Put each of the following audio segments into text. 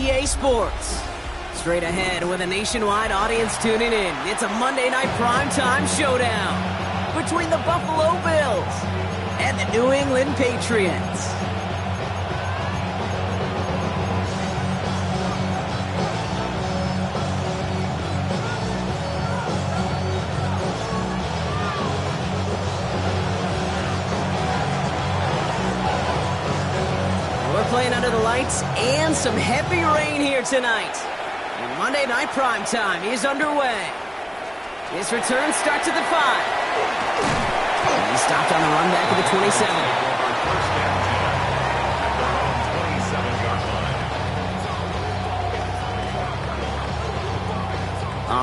EA Sports. Straight ahead with a nationwide audience tuning in, it's a Monday night primetime showdown between the Buffalo Bills and the New England Patriots. Playing under the lights and some heavy rain here tonight. And Monday Night Primetime is underway. His return starts at the 5. And he stopped on the run back at the 27.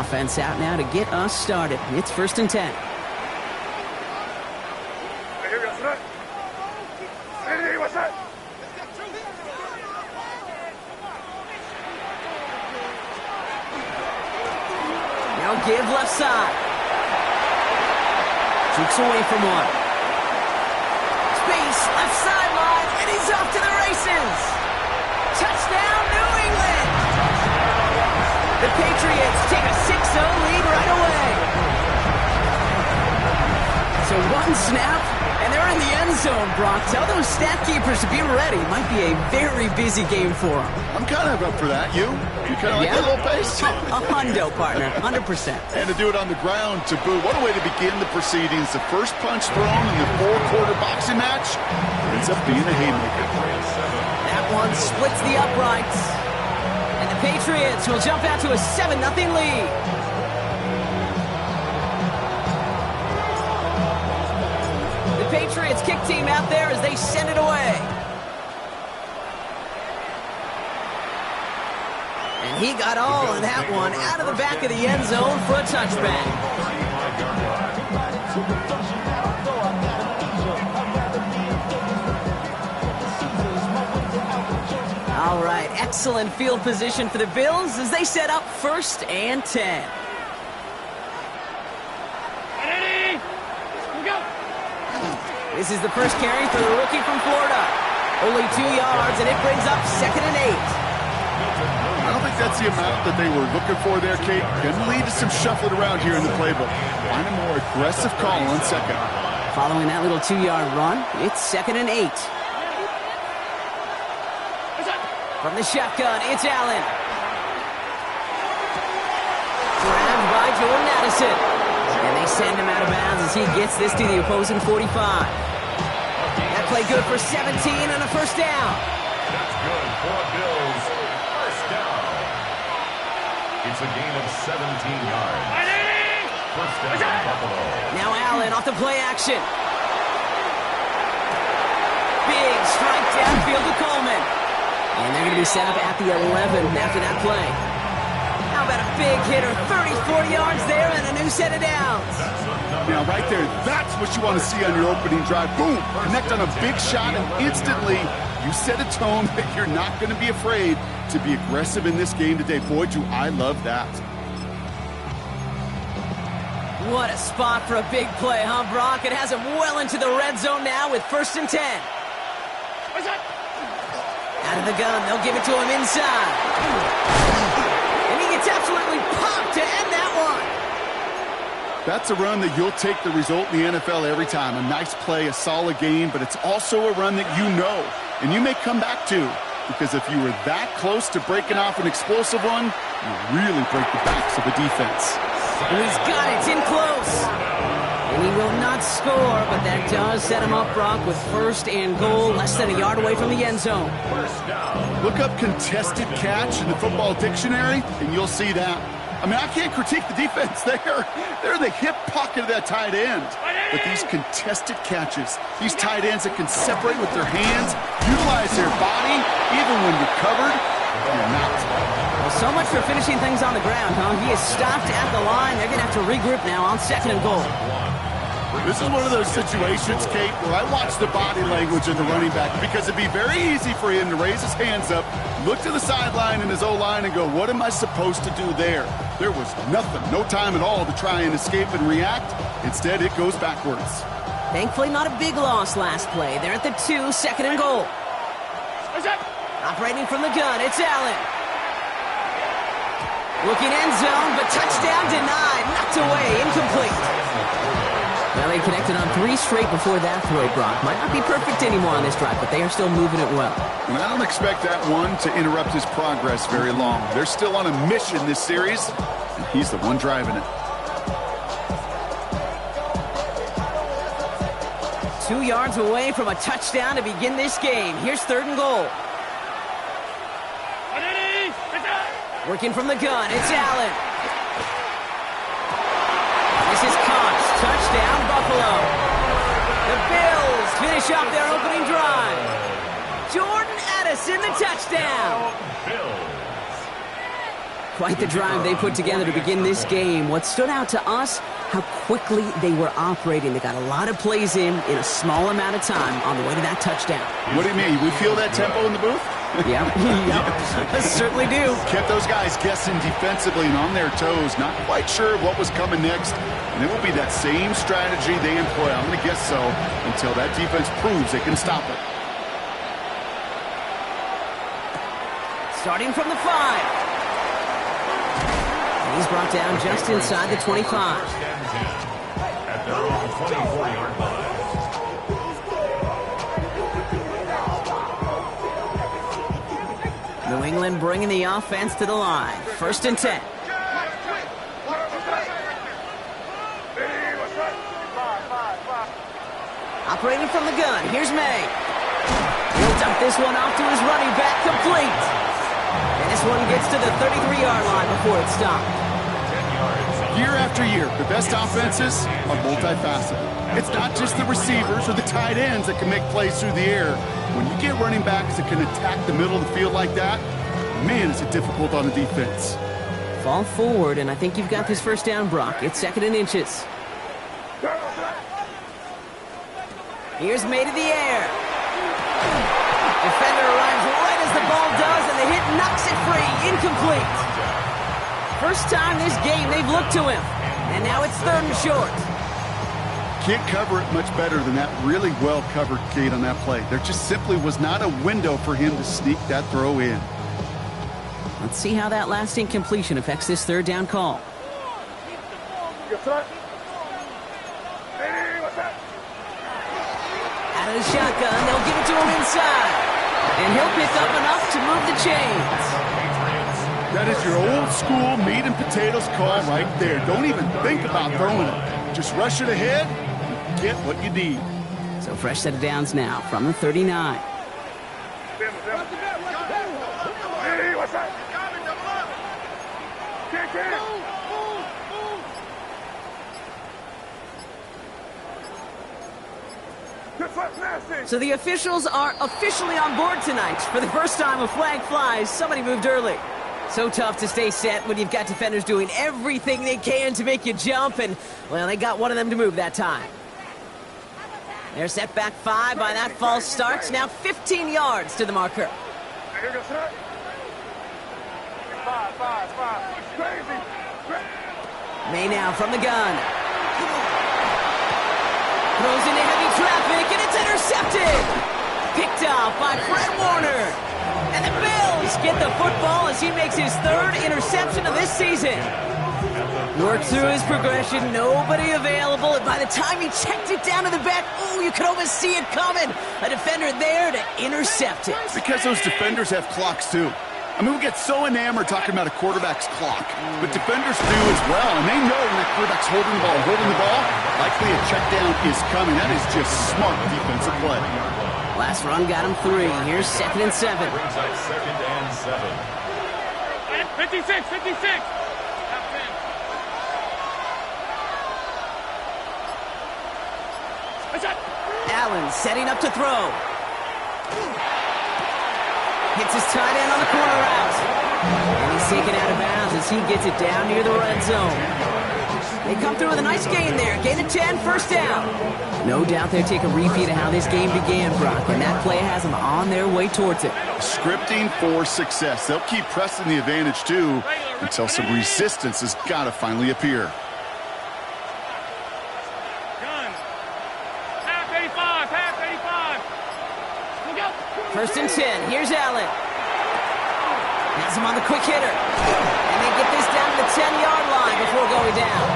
Offense out now to get us started. It's 1st and 10. Give left side. Jukes away from one. Space, left sideline, and he's off to the races. Touchdown, New England. The Patriots take a 6-0 lead right away. So one snap, and they're in the end zone, Brock. Tell those stat keepers to be ready. Might be a very busy game for them. I'm kind of up for that. You kind of like that little pace? A hundo, partner, 100%. And to do it on the ground to boot. What a way to begin the proceedings. The first punch thrown in the 4-quarter boxing match ends up being a haymaker. That one splits the uprights. And the Patriots will jump out to a 7-0 lead. The Patriots kick team out there as they send it away. And he got all of that one out of the back of the end zone for a touchback. All right, excellent field position for the Bills as they set up 1st and 10. This is the first carry for the rookie from Florida. Only 2 yards, and it brings up 2nd and 8. I don't think that's the amount that they were looking for there, Kate. Going to lead to some shuffling around here in the playbook. Find a more aggressive call on 2nd. Following that little 2-yard run, it's 2nd and 8. From the shotgun, it's Allen. Grabbed by Jordan Addison. And they send him out of bounds as he gets this to the opposing 45. That play good for 17 and a 1st down. That's good for Bills. 1st down. It's a gain of 17 yards. 1st down, Buffalo. Now Allen off the play action. Big strike downfield to Coleman. And they're going to be set up at the 11 after that play. How about a big hitter, 34 yards there and a new set of downs. Now right there, that's what you want to see on your opening drive. Boom! Connect on a big shot and instantly you set a tone that you're not going to be afraid to be aggressive in this game today. Boy, do I love that. What a spot for a big play, huh, Brock? It has him well into the red zone now with 1st and 10. Out of the gun, they'll give it to him inside. And he gets absolutely popped to end that one. That's a run that you'll take the result in the NFL every time. A nice play, a solid game, but it's also a run that you know, and you may come back to. Because if you were that close to breaking off an explosive one, you really break the backs of the defense. And he's got it, it's in close. And he will not score, but that does set him up, Brock, with 1st and goal, less than a yard away from the end zone. Look up contested catch in the football dictionary, and you'll see that. I mean, I can't critique the defense there. They're in the hip pocket of that tight end. But these contested catches, these tight ends that can separate with their hands, utilize their body, even when you're covered, you're not. Well, so much for finishing things on the ground, huh? He is stopped at the line. They're going to have to regroup now on 2nd and goal. This is one of those situations, Kate, where I watch the body language of the running back because it'd be very easy for him to raise his hands up, look to the sideline in his O-line and go, what am I supposed to do there? There was nothing, no time at all to try and escape and react. Instead, it goes backwards. Thankfully, not a big loss last play. They're at the 2, 2nd and goal. Operating from the gun, it's Allen. Looking end zone, but touchdown denied. Knocked away, incomplete. Well, they connected on 3 straight before that throw, Brock. Might not be perfect anymore on this drive, but they are still moving it well. And I don't expect that one to interrupt his progress very long. They're still on a mission this series, and he's the one driving it. 2 yards away from a touchdown to begin this game. Here's 3rd and goal. Working from the gun, it's Allen. This is Koch. Touchdown, Buffalo. The Bills finish off their opening drive. Jordan Addison, the touchdown. Quite the drive they put together to begin this game. What stood out to us, how quickly they were operating. They got a lot of plays in a small amount of time on the way to that touchdown. What do you mean? We feel that tempo in the booth? Yeah, I certainly do. Kept those guys guessing defensively and on their toes, not quite sure of what was coming next. And it will be that same strategy they employ, I'm going to guess so, until that defense proves they can stop it. Starting from the 5. He's brought down just inside the 25. At their own 24-yard line. New England bringing the offense to the line. 1st and 10. Operating from the gun. Here's May. He'll dump this one off to his running back, complete. And this one gets to the 33-yard line before it's stopped. Year after year, the best offenses are multifaceted. It's not just the receivers or the tight ends that can make plays through the air. When you get running backs that can attack the middle of the field like that, man, is it difficult on the defense. Fall forward, and I think you've got this 1st down, Brock. It's 2nd and inches. Here's May to the air. Defender arrives right as the ball does, and the hit knocks it free. Incomplete. First time this game they've looked to him. And now it's 3rd and short. Can't cover it much better than that really well-covered gate on that play. There just simply was not a window for him to sneak that throw in. Let's see how that last incompletion affects this 3rd down call. Out of the shotgun, they'll give it to him inside. And he'll pick up enough to move the chains. That is your old school meat and potatoes call right there. Don't even think about throwing it. Just rush it ahead and get what you need. So fresh set of downs now from the 39. So the officials are officially on board tonight. For the first time, a flag flies. Somebody moved early. So tough to stay set when you've got defenders doing everything they can to make you jump, and, well, they got one of them to move that time. They're set back 5 by that false start. Now 15 yards to the marker. May now from the gun. Throws into heavy traffic, and it's intercepted. Picked off by Fred Warner. And the Bills get the football as he makes his 3rd interception of this season. Worked through his progression, nobody available, and by the time he checked it down to the back, oh, you could almost see it coming. A defender there to intercept it. Because those defenders have clocks, too. I mean, we get so enamored talking about a quarterback's clock, but defenders do as well, and they know when that quarterback's holding the ball, likely a check down is coming. That is just smart defensive play. Last run got him 3. Here's 2nd and 7. 2nd and 7. 56. Allen setting up to throw. Hits his tight end on the corner route. And he's taken out of bounds as he gets it down near the red zone. They come through with a nice gain there. Gain of 10, 1st down. No doubt they'll take a repeat of how this game began, Brock, and that play has them on their way towards it. Scripting for success. They'll keep pressing the advantage, too, until some resistance has got to finally appear. Half 85. 1st and 10. Here's Allen. Has him on the quick hitter. And they get this down to the 10-yard line before going down.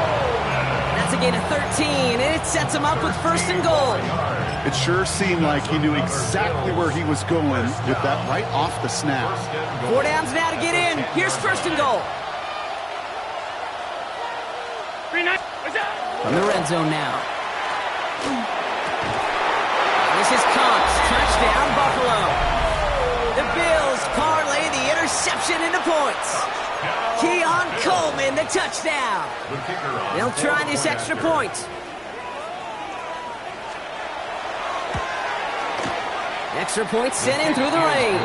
And that's a gain of 13, and it sets him up with first and goal. It sure seemed like he knew exactly where he was going with that right off the snap. 4 downs now to get in. Here's first and goal. From the red zone now. This is Cox. Touchdown, Buffalo. The Bills parlay the interception into points. Keon Coleman, the touchdown. They'll try this extra point. Extra point sent in through the rain.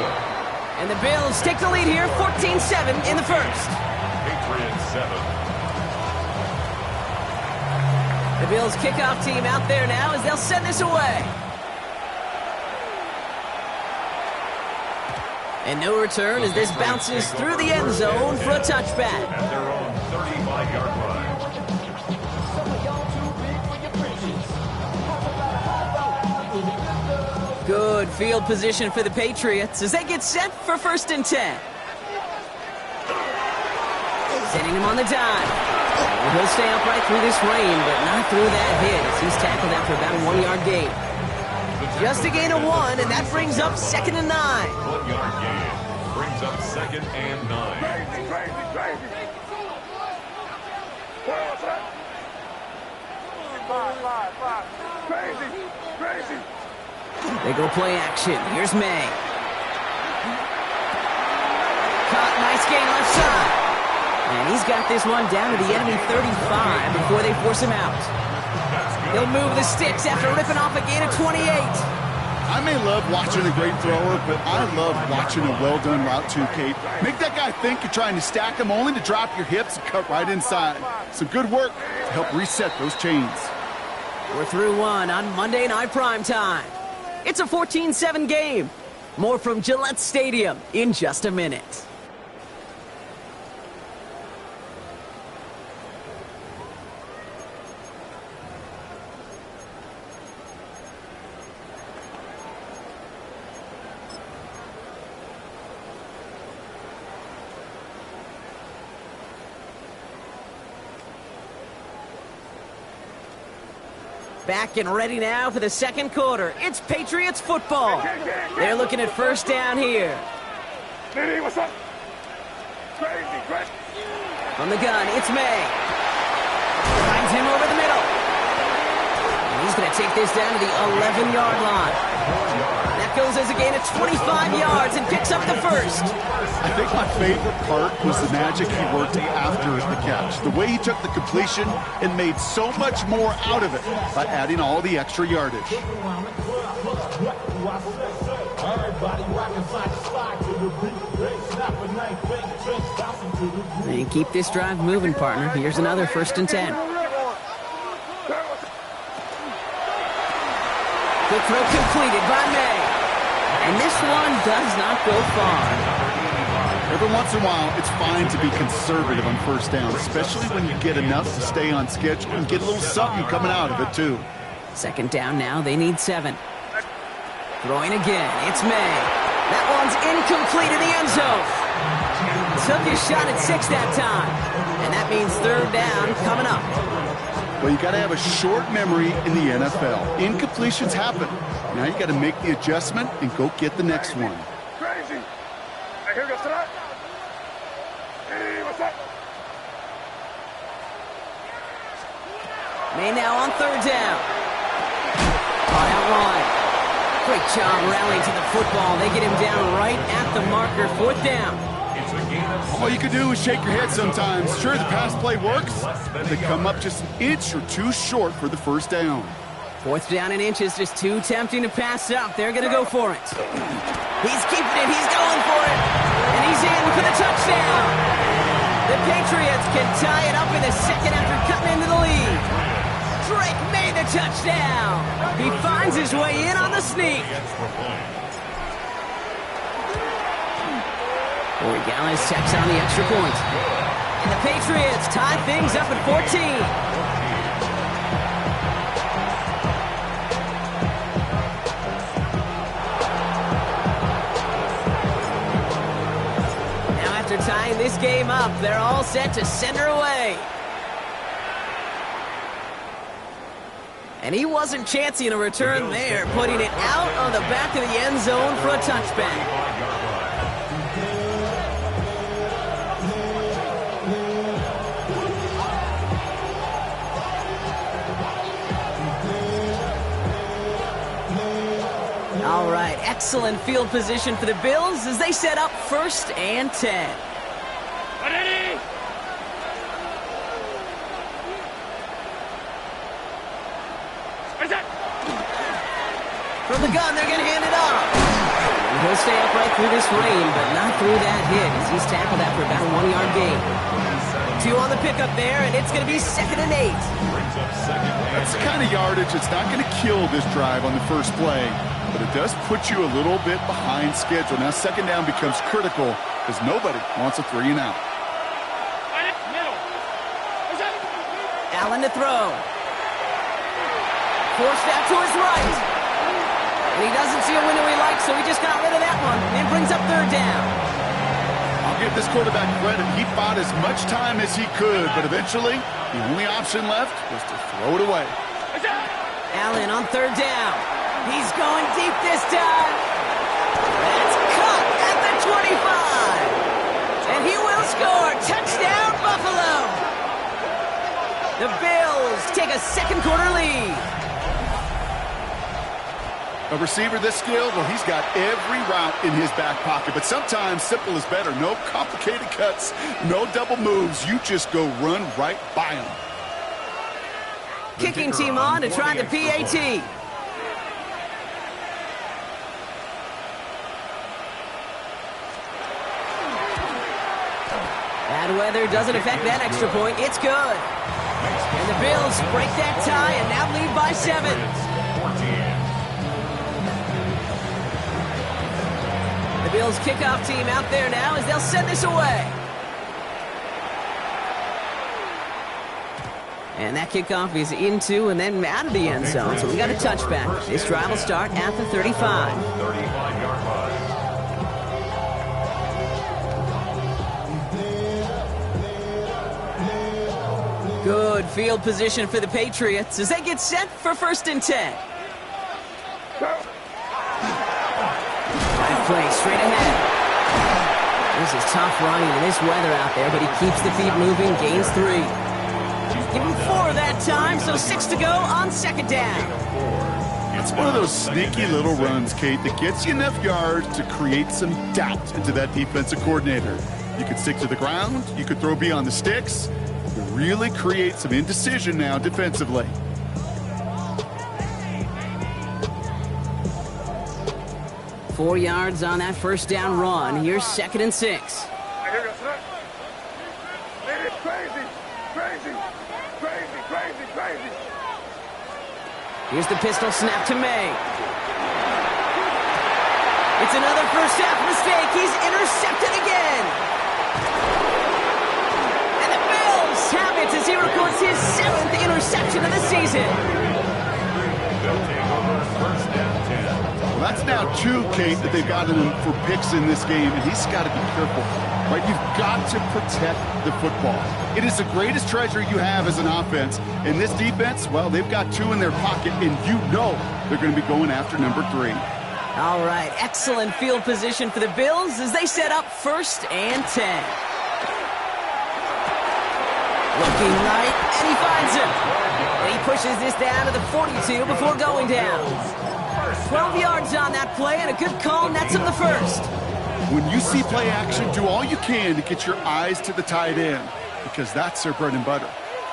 And the Bills take the lead here, 14-7 in the first. Patriots 7. The Bills kickoff team out there now as they'll send this away. And no return as this bounces through the end zone for a touchback. At their own 35-yard line. Good field position for the Patriots as they get set for first and 10. Setting him on the dime. He'll stay upright through this rain, but not through that hit as he's tackled after about a 1-yard gain. Just a gain of 1, and that brings up second and 9. 1-yard gain brings up second and 9. They go play action. Here's May. Caught, nice gain left side. And he's got this one down to the enemy 35 before they force him out. He'll move the sticks after ripping off a gain of 28. I may love watching a great thrower, but I love watching a well-done route too, Kate. Make that guy think you're trying to stack him only to drop your hips and cut right inside. Some good work to help reset those chains. We're through one on Monday Night Primetime. It's a 14-7 game. More from Gillette Stadium in just a minute. Back and ready now for the second quarter. It's Patriots football. They're looking at first down here. What's up? From the gun, it's May. Finds him over the middle. And he's going to take this down to the 11-yard line. That goes as a gain of 25 yards and picks up the first. I think my favorite part was the magic he worked after the catch. The way he took the completion and made so much more out of it by adding all the extra yardage. And keep this drive moving, partner. Here's another first and 10. The throw completed by May. And this one does not go far. Every once in a while, it's fine to be conservative on first down, especially when you get enough to stay on schedule and get a little something coming out of it, too. Second down now, they need 7. Throwing again, it's May. That one's incomplete in the end zone. Took his shot at 6 that time. And that means third down coming up. Well, you got to have a short memory in the NFL. Incompletions happen. Now you got to make the adjustment and go get the next one. Crazy. Hey, here goes tonight. Hey, what's up? May now on third down. Caught out wide. Great job rallying to the football. They get him down right at the marker. Fourth down. All you can do is shake your head sometimes. Sure, the pass play works, but they come up just an inch or two short for the first down. Fourth down and inches, just too tempting to pass up. They're going to go for it. He's keeping it. He's going for it. And he's in for the touchdown. The Patriots can tie it up in the second after cutting into the lead. Drake made the touchdown. He finds his way in on the sneak. Corey Gallis checks on the extra point. And the Patriots tie things up at 14. tying this game up. They're all set to send her away. And he wasn't chancing a return there, putting it out on the back of the end zone for a touchback. All right, excellent field position for the Bills as they set up 1st and 10. From the gun, they're going to hand it off. He'll stay upright through this rain, but not through that hit as he's tackled after about a 1-yard gain. 2 on the pickup there, and it's going to be 2nd and 8. That's the kind of yardage that's not going to kill this drive on the first play, but it does put you a little bit behind schedule. Now 2nd down becomes critical because nobody wants a 3 and out. Allen to throw. Forced out to his right. And he doesn't see a window he likes, so he just got rid of that one and brings up 3rd down. I'll give this quarterback credit. He bought as much time as he could, but eventually the only option left was to throw it away. Allen on 3rd down. He's going deep this time. That's caught at the 25. And he will score. Touchdown, Buffalo. The Bills take a 2nd quarter lead. A receiver this skilled, well, he's got every route in his back pocket, but sometimes simple is better. No complicated cuts, no double moves. You just go run right by him. Kicking team on to try the PAT. Bad weather doesn't affect that extra point. It's good. And the Bills break that tie and now lead by 7. The Bills kickoff team out there now as they'll send this away. And that kickoff is into and then out of the end zone, so we got a touchback. This drive will start at the 35. 35-yard line. Good field position for the Patriots as they get set for 1st and 10. Play straight ahead. This is tough running in this weather out there, but he keeps the feet moving, gains 3. Give him 4 that time, so 6 to go on 2nd down. It's one of those sneaky little runs, Kate, that gets you enough yards to create some doubt into that defensive coordinator. You could stick to the ground, you could throw beyond the sticks, you really create some indecision now defensively. Four yards on that 1st down run. Here's 2nd and 6. Crazy, crazy, crazy, crazy, crazy. Here's the pistol snap to May. It's another first half mistake. He's intercepted again. And the Bills have it as he records his 7th interception of the season. They'll take over 1st and 10. Well, that's now 2, Kate, that they've gotten him for picks in this game, and he's got to be careful, right? You've got to protect the football. It is the greatest treasure you have as an offense. And this defense, well, they've got 2 in their pocket, and you know they're going to be going after number 3. All right, excellent field position for the Bills as they set up 1st and 10. Looking right, and he finds him. And he pushes this down to the 42 before going down. 12 yards on that play, and a good call nets him the 1st. When you see play action, do all you can to get your eyes to the tight end, because that's their bread and butter.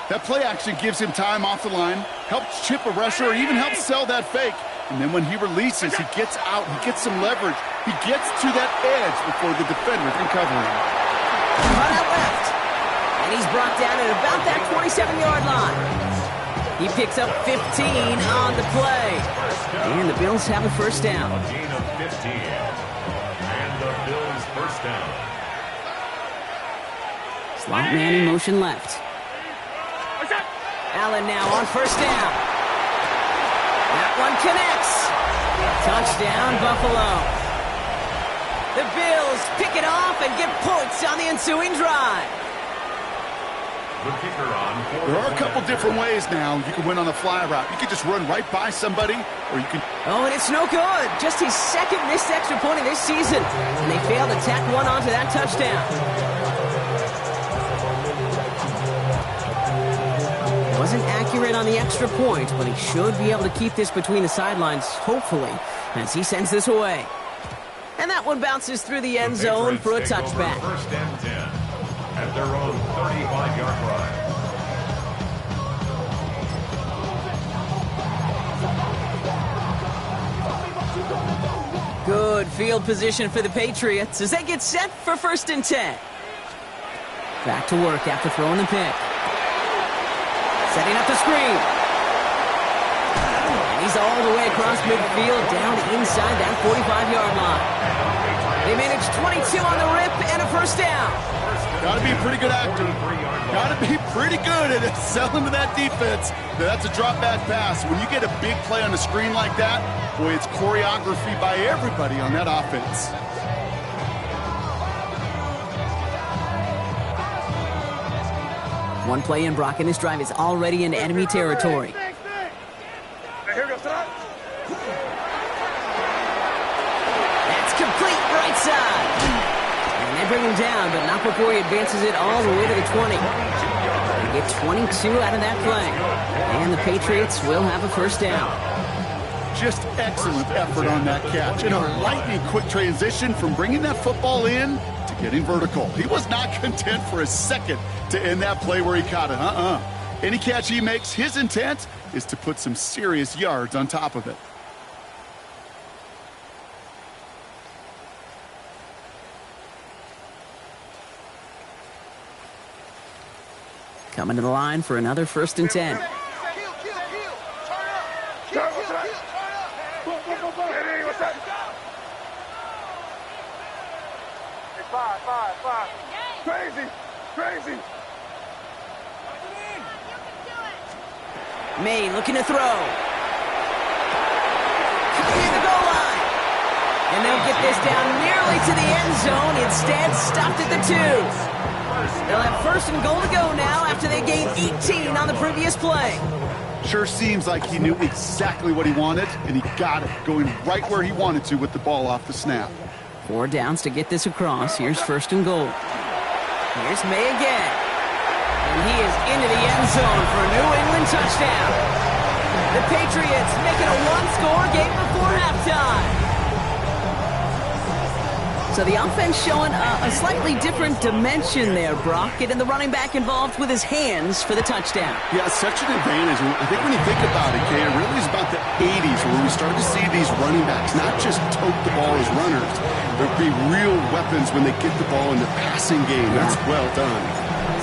That play action gives him time off the line, helps chip a rusher, or even helps sell that fake. And then when he releases, he gets out, he gets some leverage. He gets to that edge before the defender can cover him. Run out left. And he's brought down at about that 27-yard line. He picks up 15 on the play. And the Bills have a 1st down. A gain of 15. And the Bills 1st down. Slot man in motion left. Allen now on 1st down. That one connects. Touchdown, Buffalo. The Bills pick it off and get points on the ensuing drive. The kicker on fourth There are a couple different ways now. You can win on the fly route. You can just run right by somebody, or you can... Oh, and it's no good. Just his second missed extra point of this season. And they failed to tack one onto that touchdown. Wasn't accurate on the extra point, but he should be able to keep this between the sidelines, hopefully, as he sends this away. And that one bounces through the end zone for a touchback. First and 10 at their own 35-yard line. Good field position for the Patriots as they get set for first and 10. Back to work after throwing the pick. Setting up the screen. And he's all the way across midfield down inside that 45-yard line. They managed 22 on the rip and a first down. Got to be a pretty good actor. Got to be pretty good at selling to that defense. That's a drop-back pass. When you get a big play on the screen like that, boy, it's choreography by everybody on that offense. One play in, Brock, and this drive is already in enemy territory. Here goes that. That's complete right side. And they bring him down, but not before he advances it all the way to the 20. They get 22 out of that play. And the Patriots will have a first down. Just excellent effort on that catch. And a lightning quick transition from bringing that football in to getting vertical. He was not content for a second to end that play where he caught it. Any catch he makes, his intent is to put some serious yards on top of it. Coming to the line for another first and 10. Five. Crazy. May looking to throw. Near the goal line. And they'll get this down nearly to the end zone. Instead, stopped at the 2. They'll have first and goal to go now after they gained 18 on the previous play. Sure seems like he knew exactly what he wanted, and he got it, going right where he wanted to with the ball off the snap. 4 downs to get this across. Here's first and goal. Here's May again. And he is into the end zone for a New England touchdown. The Patriots making a one-score game before halftime. So the offense showing a slightly different dimension there, Brock. Getting the running back involved with his hands for the touchdown. Yeah, such an advantage. I think when you think about it, Kay, it really is about the 80s where we started to see these running backs not just tote the ball as runners. There'll be real weapons when they get the ball in the passing game. That's well done.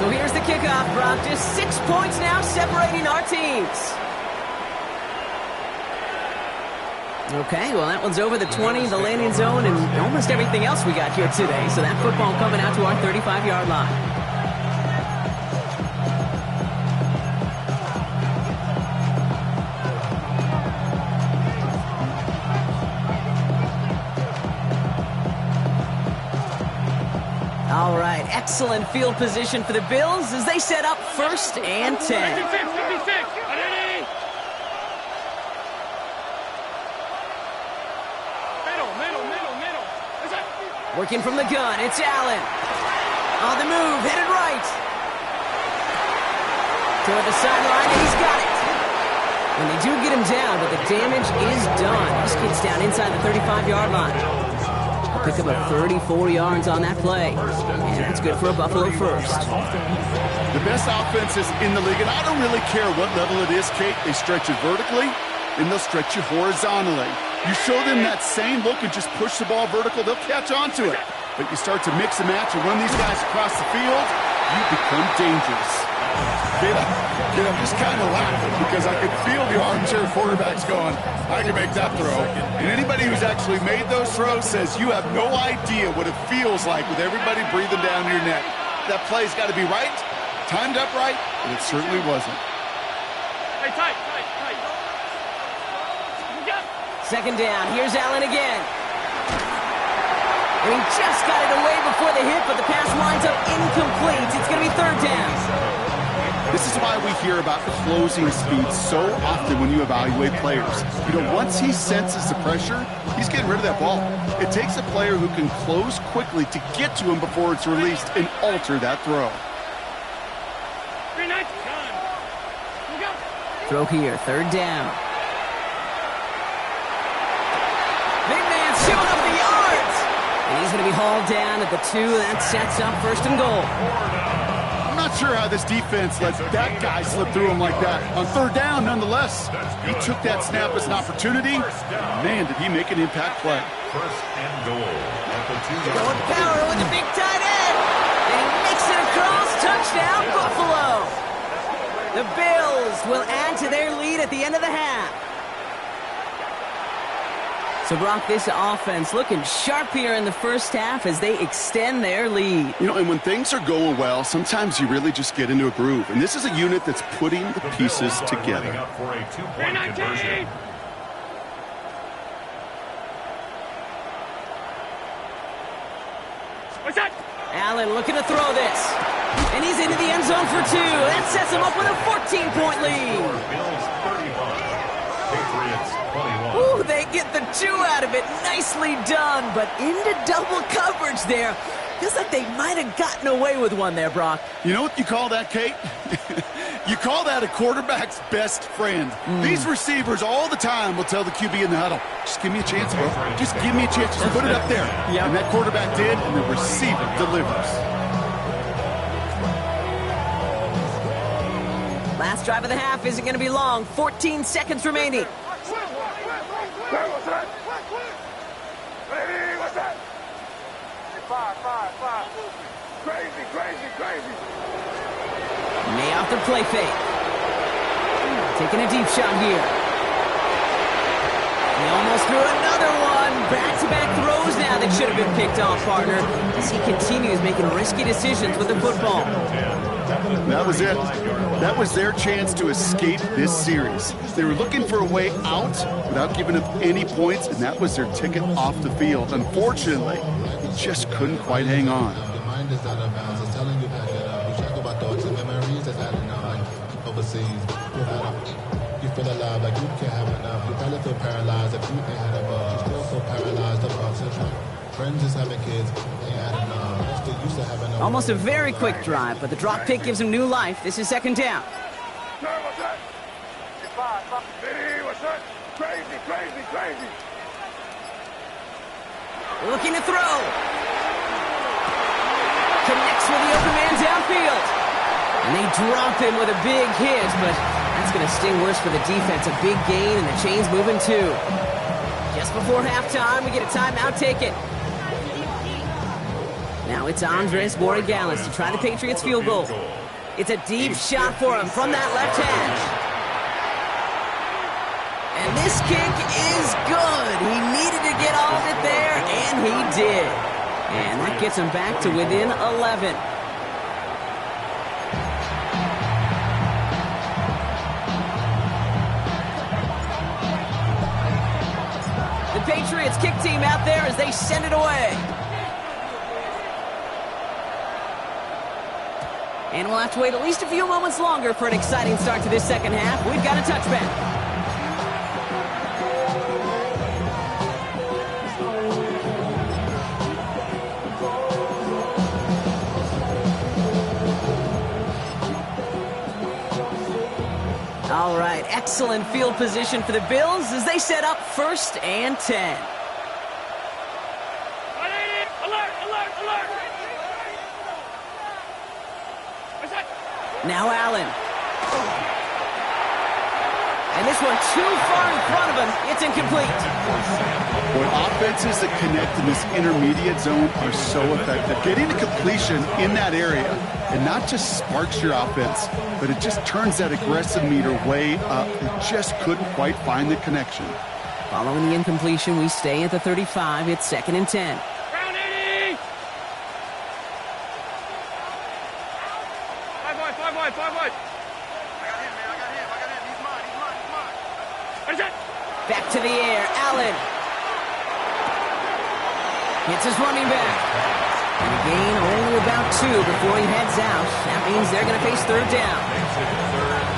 So here's the kickoff, Brock. Just 6 points now separating our teams. Okay, well, that one's over the 20, the landing zone, and almost everything else we got here today. So that football coming out to our 35-yard line. All right, excellent field position for the Bills as they set up first and 10. 56. Working from the gun, it's Allen. On the move, headed right. Toward the sideline, and he's got it. And they do get him down, but the damage is done. This kid's down inside the 35-yard line. They'll pick up a 34 yards on that play. And that's good for a Buffalo first. The best offenses in the league, and I don't really care what level it is, Kate. They stretch you vertically, and they'll stretch you horizontally. You show them that same look and just push the ball vertical, they'll catch on to it. But you start to mix and match and run these guys across the field, you become dangerous. I'm just kind of laughing because I could feel the armchair quarterbacks going, I can make that throw. And anybody who's actually made those throws says you have no idea what it feels like with everybody breathing down your neck. That play's got to be right, timed up right, and it certainly wasn't. Hey, tight. Second down, here's Allen again. And he just got it away before the hit, but the pass winds up incomplete. It's going to be third down. This is why we hear about closing speed so often when you evaluate players. You know, once he senses the pressure, he's getting rid of that ball. It takes a player who can close quickly to get to him before it's released and alter that throw. Throw here, third down. Big man showing up the yards. And he's going to be hauled down at the 2. That sets up first and goal. I'm not sure how this defense lets that guy slip through him like that. On third down, nonetheless. He took that snap as an opportunity. Man, did he make an impact play. First and goal at the 2-yard line. Going power with the big tight end. And he makes it across. Touchdown, Buffalo. The Bills will add to their lead at the end of the half. So, Brock, this offense looking sharp here in the first half as they extend their lead. You know, and when things are going well, sometimes you really just get into a groove. And this is a unit that's putting the pieces together. Up for a 2-point conversion. What's that? Allen looking to throw this. And he's into the end zone for 2. That sets him up with a 14-point lead. Bills 35, Patriots 21. Ooh, they get the 2 out of it. Nicely done, but into double coverage there. Feels like they might have gotten away with one there, Brock. You know what you call that, Kate? You call that a quarterback's best friend. These receivers all the time will tell the QB in the huddle, just give me a chance, bro. Just give me a chance. Just put it up there. Yep. And that quarterback did, and the receiver delivers. Last drive of the half isn't going to be long. 14 seconds remaining. What's that? Hey, what's that? 5. Crazy. May off the play fake. Taking a deep shot here. He almost threw another one. Back-to-back throws now that should have been picked off, partner, as he continues making risky decisions with the football. That was it. That was their chance to escape this series. They were looking for a way out without giving up any points, and that was their ticket off the field. Unfortunately, he just couldn't quite hang on. Your mind is out of bounds. It's telling you back it up. You talk about thoughts and memories that's adding up. Overseas, you feel alive like you can't have enough. You probably feel paralyzed if you ain't had a bug. You still feel paralyzed above syndrome. Friends just having kids ain't adding up. Still used to having a Almost a very quick drive, but the drop pick gives him new life. This is second down. What's that? 5. Hey, what's that? Crazy. Looking to throw. Connects with the open man downfield. And they drop him with a big hit, but that's going to sting worse for the defense. A big gain, and the chain's moving too. Just before halftime, we get a timeout taken. Now it's Andres Borregales to try the Patriots field goal. It's a deep shot for him from that left hash. And this kick is good. He needed to get all of it there, and he did. And that gets him back to within 11. The Patriots kick team out there as they send it away. And we'll have to wait at least a few moments longer for an exciting start to this second half. We've got a touchback. All right, excellent field position for the Bills as they set up 1st and 10. Alert! What's that? Now Allen. And this one too far in front of him. It's incomplete. Boy, offenses that connect in this intermediate zone are so effective. Getting a completion in that area, and not just sparks your offense, but it just turns that aggressive meter way up. They just couldn't quite find the connection. Following the incompletion, we stay at the 35. It's 2nd and 10. Round 80! 5 wide. I got him. He's mine. What is that? Back to the air. Allen. Hits his running back. And a gain only about 2 before he heads out. That means they're going to face third down.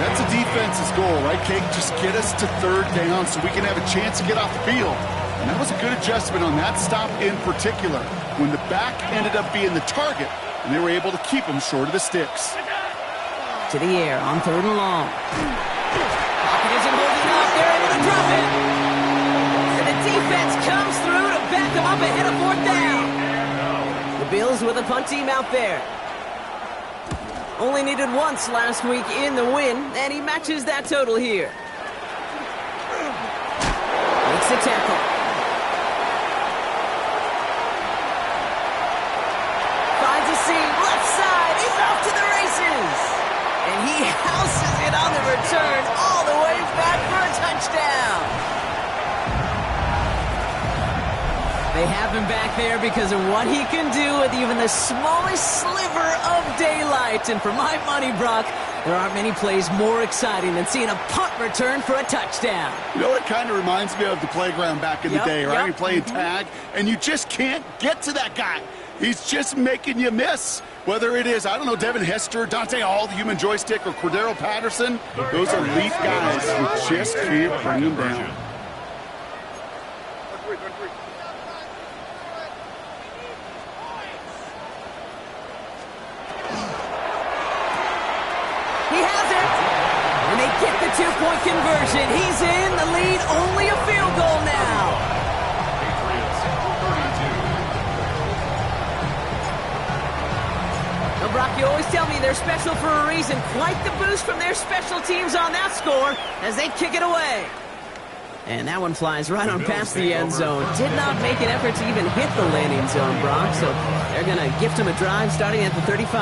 That's a defense's goal, right, Cake? Just get us to third down so we can have a chance to get off the field. And that was a good adjustment on that stop in particular, when the back ended up being the target, and they were able to keep him short of the sticks. To the air on third and long. Pocket isn't holding up. They're able to drop it. And the defense comes through to back them up ahead of fourth down. The Bills with a punt team out there. Only needed once last week in the win, and he matches that total here. Makes the tackle. Finds a seam, left side, he's off to the races. And he houses it on the return all the way back for a touchdown. They have him back there because of what he can do with even the smallest sliver of daylight. And for my money, Brock, there aren't many plays more exciting than seeing a punt return for a touchdown. You know, it kind of reminds me of the playground back in the day, right? You're playing tag, and you just can't get to that guy. He's just making you miss. Whether it is, I don't know, Devin Hester, Dante Hall, the human joystick, or Cordero Patterson, those are elite guys who just can't bring him down. He has it, and they get the 2-point conversion. He's in the lead, only a field goal now. Now, Brock, you always tell me they're special for a reason. Quite the boost from their special teams on that score as they kick it away. And that one flies right on past the end zone. Did not make an effort to even hit the landing zone, Brock, so they're going to gift him a drive starting at the 35.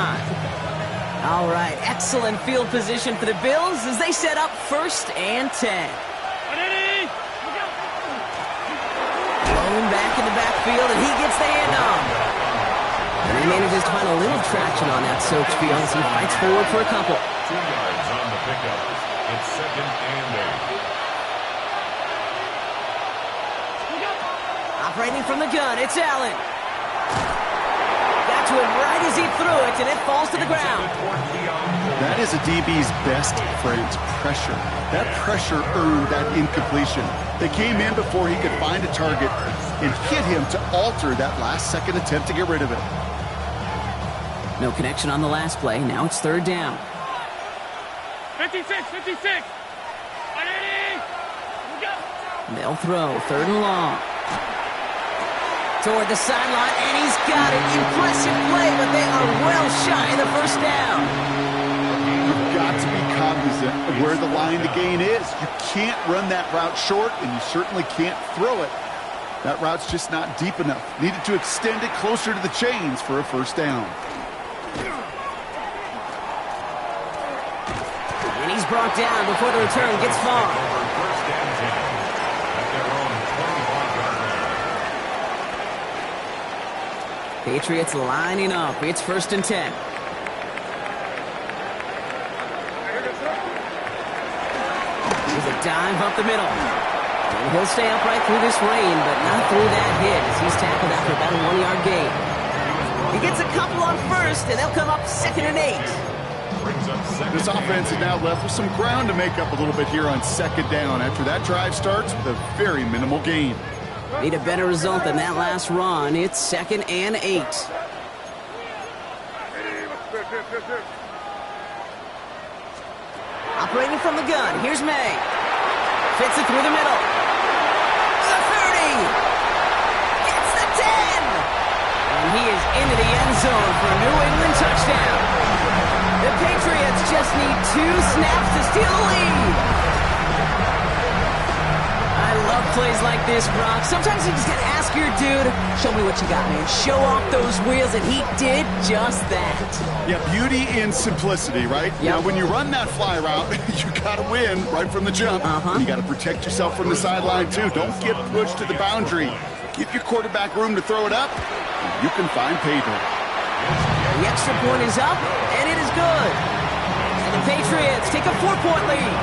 All right, excellent field position for the Bills as they set up 1st and 10. Blown back in the backfield, and he gets the handoff. And he manages to find a little traction on that soaked field as he fights forward for a couple. 2 yards on the pickup. It's 2nd and 8. Operating from the gun, it's Allen. Got to it right as he threw it, and it falls to the ground. That is a DB's best friend, pressure. That pressure earned that incompletion. They came in before he could find a target and hit him to alter that last-second attempt to get rid of it. No connection on the last play. Now it's 3rd down. 56. They'll throw 3rd and long. Toward the sideline, and he's got it. Impressive play, but they are well shy of the 1st down. You've got to be cognizant of where the line to gain is. You can't run that route short, and you certainly can't throw it. That route's just not deep enough. Needed to extend it closer to the chains for a 1st down. And he's brought down before the return gets far. First and 10 at their own 25-yard line. Patriots lining up. It's 1st and 10. Here's a dive up the middle. And he'll stay upright through this rain, but not through that hit as he's tackled after about a 1-yard gain. He gets a couple on 1st, and they'll come up 2nd and 8. This offense is now left with some ground to make up a little bit here on 2nd down after that drive starts with a very minimal gain. Need a better result than that last run. It's 2nd and 8. Operating from the gun, here's May. Fits it through the middle. The 30. Gets the 10. And he is into the end zone for a New England touchdown. The Patriots just need 2 snaps to steal the lead. I love plays like this, Brock. Sometimes you just gotta ask your dude, show me what you got, man. Show off those wheels, and he did just that. Yeah, beauty in simplicity, right? Yep. Now, when you run that fly route, you gotta win right from the jump. You gotta protect yourself from the sideline, too. Don't get pushed to the boundary. Give your quarterback room to throw it up, and you can find pay dirt. The extra point is up, and it is good. And the Patriots take a 4-point lead.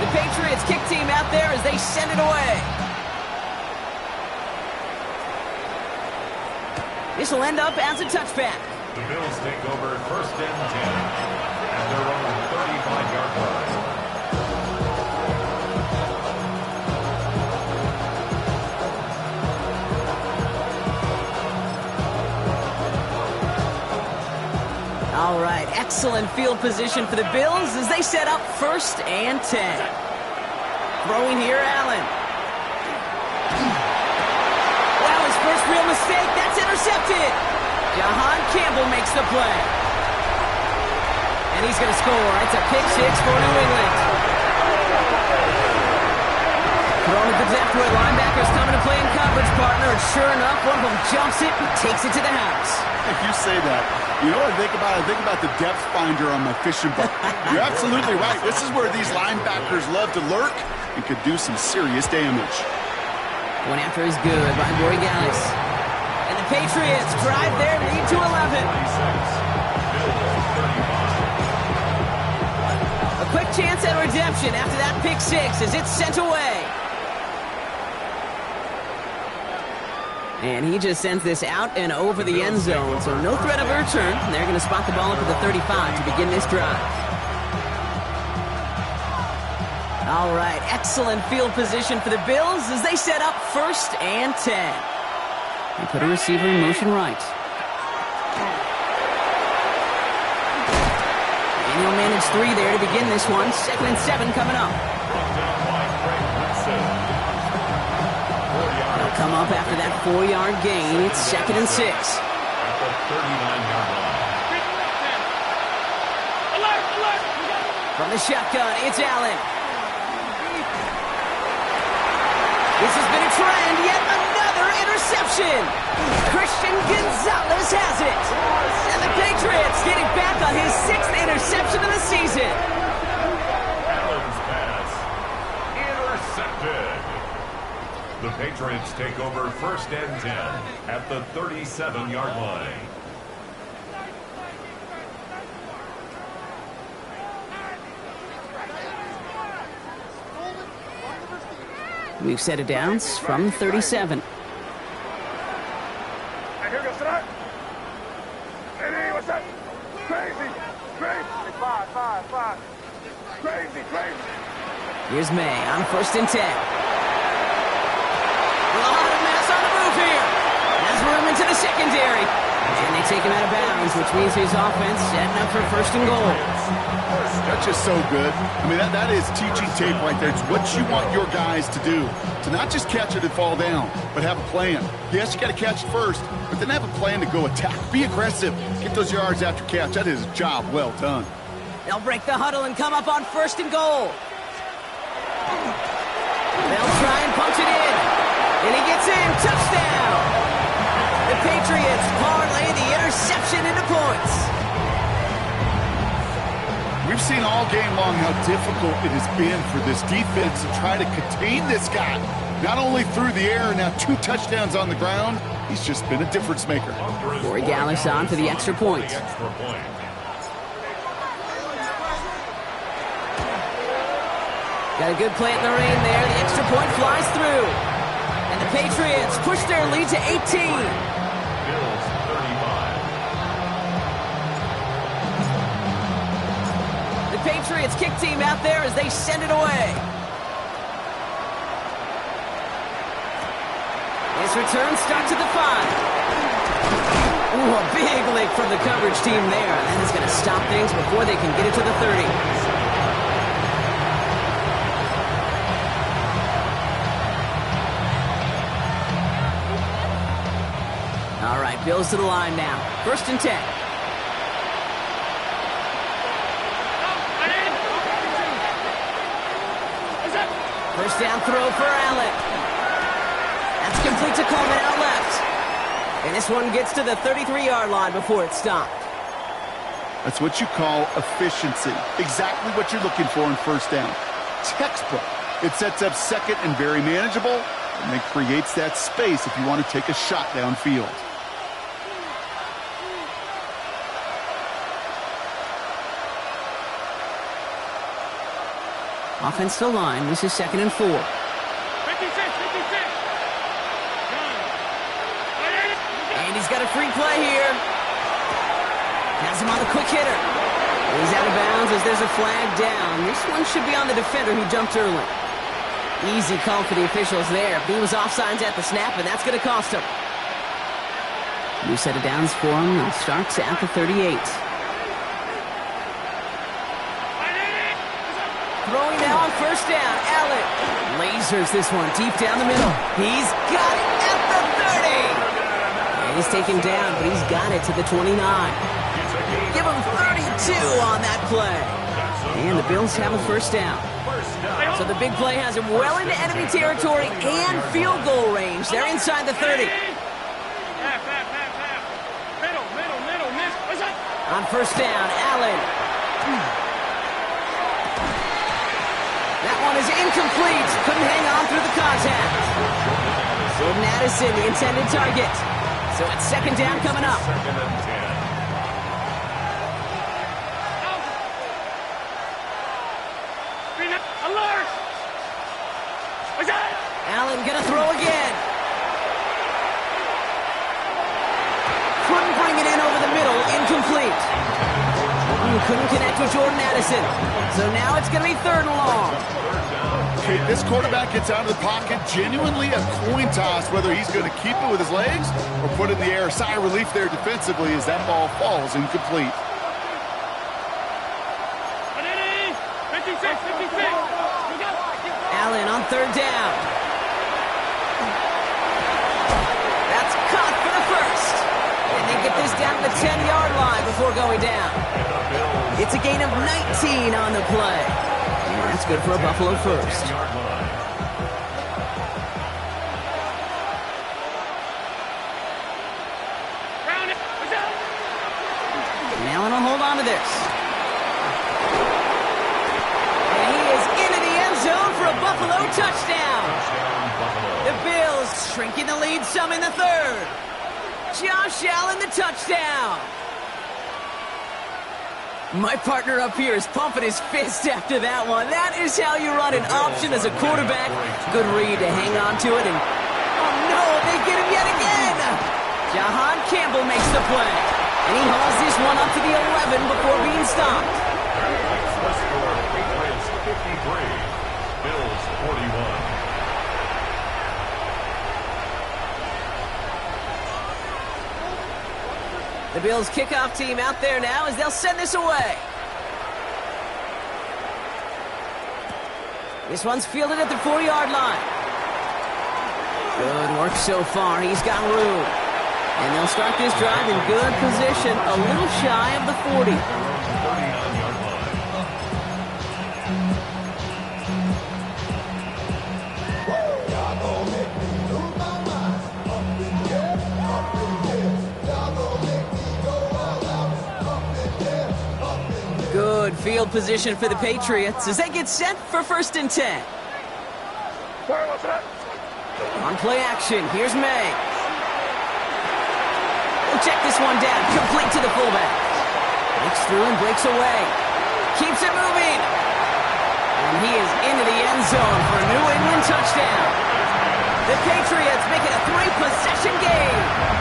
The The Patriots kick team out there as they send it away. This will end up as a touchback. The Bills take over first and 10 at their own 35-yard line. All right, excellent field position for the Bills as they set up first and 10. Throwing here, Allen. Well, his first real mistake, that's intercepted. Jahan Campbell makes the play. And he's going to score. It's a pick six for New England. Throwing it to depth where linebackers coming to play in coverage, partner. And sure enough, one of them jumps it and takes it to the house. If you say that, you know what I think about? I think about the depth finder on my fishing boat. You're absolutely right. This is where these linebackers love to lurk and could do some serious damage. One after is good by Borregales. And the Patriots drive their lead to 11. A quick chance at redemption after that pick six as it's sent away. And he just sends this out and over the end zone, so no threat of a return. They're going to spot the ball up at the 35 to begin this drive. All right, excellent field position for the Bills as they set up first and 10. They put a receiver in motion right. And he'll manage three there to begin this one. 2nd and 7 coming up. They'll come up after that 4-yard gain. It's 2nd and 6. At the 39-yard line. From the shotgun, it's Allen. This has been a trend, yet another interception. Christian Gonzalez has it. And the Patriots getting back on his 6th interception of the season. Allen's pass intercepted. The Patriots take over first and 10 at the 37-yard line. We've set it down from 37. And here goes tonight. Hey, what's that? Crazy. Five. Crazy. Here's May on 1st and 10. A lot of mass on the move here. Has room into the secondary. And they take him out of bounds, which means his offense setting up for 1st and goal. That's just so good. I mean, that is teaching tape right there. It's what you want your guys to do. To not just catch it and fall down, but have a plan. Yes, you got to catch it first, but then have a plan to go attack. Be aggressive. Get those yards after catch. That is a job well done. They'll break the huddle and come up on 1st and goal. They'll try and punch it in. And he gets in. Touchdown. The Patriots parlay the interception into points. We've seen all game long how difficult it has been for this defense to try to contain this guy. Not only through the air, now 2 touchdowns on the ground. He's just been a difference maker. Borregales on for the extra point. Got a good play in the rain there. The extra point flies through. And the Patriots push their lead to 18. Bills 35. The Patriots kick team out there as they send it away. This return starts at the 5. Ooh, a big lick from the coverage team there. And that is going to stop things before they can get it to the 30. All right, Bills to the line now. 1st and 10. First down throw for Allen. That's complete to Coleman out left. And this one gets to the 33-yard line before it's stopped. That's what you call efficiency. Exactly what you're looking for in 1st down. Textbook. It sets up 2nd and very manageable, and then creates that space if you want to take a shot downfield. Offensive line. This is 2nd and 4. 56, 56. And he's got a free play here. Has him on the quick hitter. He's out of bounds as there's a flag down. This one should be on the defender who jumped early. Easy call for the officials there. He was offsides at the snap, and that's going to cost him. New set of downs for him. It starts at the 38. Throwing now on first down. Allen lasers this one deep down the middle. He's got it at the 30. And he's taken down, but he's got it to the 29. Give him 32 on that play. And the Bills have a first down. So the big play has him well into enemy territory and field goal range. They're inside the 30. On first down, Allen. That one is incomplete. Couldn't hang on through the contact. Jordan Addison, the intended target. So it's 2nd down coming up. 2nd and 10. Alert! Allen gonna throw again. Couldn't bring it in over the middle. Incomplete. Couldn't connect with Jordan Addison. So now it's gonna be 3rd and long. Okay, this quarterback gets out of the pocket, genuinely a coin toss whether he's going to keep it with his legs or put it in the air. Sigh of relief there defensively as that ball falls incomplete. 56, 56. Allen on 3rd down. That's caught for the first. And they get this down to the 10-yard line before going down. It's a gain of 19 on the play. And that's good for a Buffalo first. And Allen will hold on to this. And he is into the end zone for a Buffalo touchdown. The Bills shrinking the lead some in the 3rd. Josh Allen, the touchdown. My partner up here is pumping his fist after that one. That is how you run an option as a quarterback. Good read to hang on to it. And oh no, they get him yet again. Jahan Campbell makes the play. And he hauls this one up to the 11 before being stopped. The score, Patriots 53, Bills 41. The Bills kickoff team out there now as they'll send this away. This one's fielded at the 4-yard line. Good work so far. He's got room. And they'll start this drive in good position, a little shy of the 40. 39-yard line. Good field position for the Patriots as they get set for 1st and 10. On play action, here's May. We'll check this one down, complete to the fullback. Breaks through and breaks away. Keeps it moving. And he is into the end zone for a New England touchdown. The Patriots make it a 3-possession game.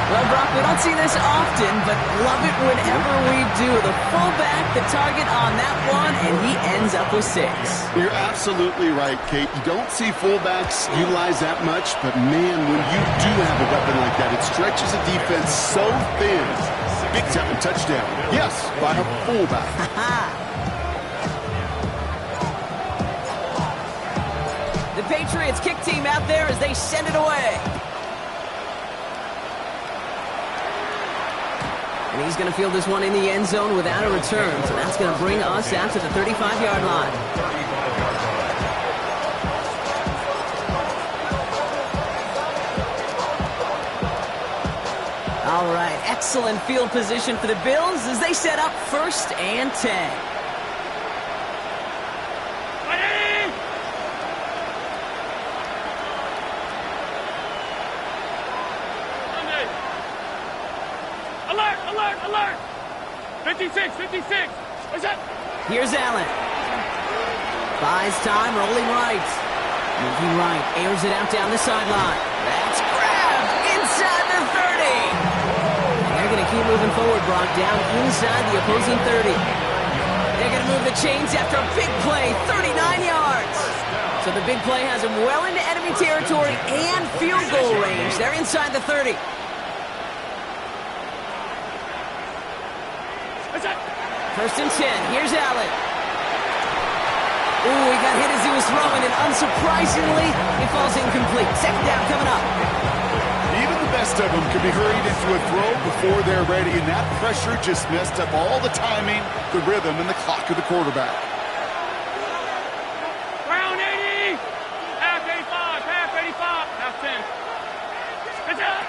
Well, Brock, we don't see this often, but love it whenever we do. The fullback, the target on that one, and he ends up with 6. You're absolutely right, Kate. You don't see fullbacks utilize that much, but man, when you do have a weapon like that, it stretches the defense so thin. Big time touchdown. Yes, by a fullback. The Patriots kick team out there as they send it away. And he's going to field this one in the end zone without a return. So that's going to bring us out to the 35-yard line. 35-yard line. All right, excellent field position for the Bills as they set up 1st and 10. Alert! 56, 56. What's that? Here's Allen. Buys time, rolling right. Moving right, airs it out down the sideline. That's grabbed inside the 30. And they're going to keep moving forward, Brock, down inside the opposing 30. They're going to move the chains after a big play, 39 yards. So the big play has them well into enemy territory and field goal range. They're inside the 30. First and 10. Here's Allen. Ooh, he got hit as he was throwing, and unsurprisingly, it falls incomplete. Second down coming up. Even the best of them could be hurried into a throw before they're ready, and that pressure just messed up all the timing, the rhythm, and the clock of the quarterback. Round 80! Half 85, half 85, half 10. Good job!